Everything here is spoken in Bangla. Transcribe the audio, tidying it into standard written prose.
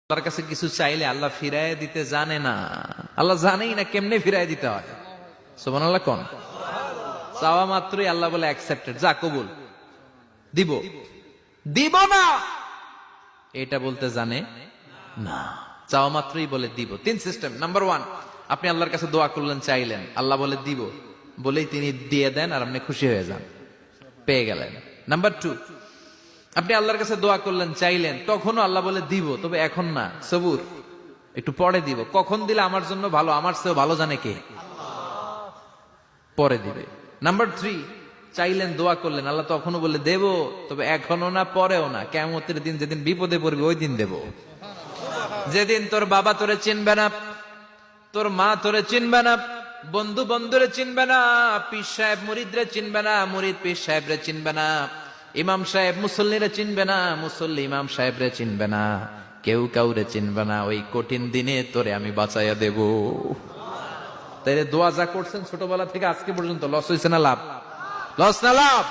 আল্লাহর কাছে কিছু চাইলে আল্লাহ ফিরায় দিতে জানে না, আল্লাহ জানেই না কেমনে ফিরায় দিতে হয়। সুবহানাল্লাহ কোন চাওয়া মাত্রই আল্লাহ বলে অ্যাকসেপ্টেড, যা কবুল, দিব দিব না এটা বলতে জানে না, চাওয়া মাত্রই বলে দিব। তিন সিস্টেম। নাম্বার ওয়ান, আপনি আল্লাহর কাছে দোয়া করলেন, চাইলেন, আল্লাহ বলে দিব, বলেই তিনি দিয়ে দেন আর আপনি খুশি হয়ে যান, পেয়ে গেলেন। নাম্বার টু, আপনি আল্লাহর কাছে দোয়া করলেন, চাইলেন, তখনও আল্লাহ বলে দিব, তবে এখন না, সবুর, একটু পরে দিব। কখন দিলে আমার জন্য ভালো, আমার চেয়েও ভালো জানে কে, পরে দিবে। নাম্বার থ্রি, চাইলেন, দোয়া করলেন, আল্লাহ তখনও বলে দেব, তবে এখনো না, পরেও না, কিয়ামতের দিন যেদিন বিপদে পড়বে ওই দিন দেব। যেদিন তোর বাবা তোরে চিনবে না, তোর মা তোরে চিনবে না, বন্ধু বন্ধুরে চিনবে না, পীর সাহেব মুরিদরে চিনবে না, মুরিদ পীর সাহেবরে চিনবে না, ইমাম সাহেব মুসল্লিরে চিনবে না, মুসল্লি ইমাম সাহেবরে চিনবে না, কেউ কাউরে চিনবে না। ওই কঠিন দিনে তোরে আমি বাঁচাইয়া দেব। তাই দোয়া যা করছেন ছোটবেলা থেকে আজকে পর্যন্ত, লস হয়েছে না লাভ? লস না লাভ?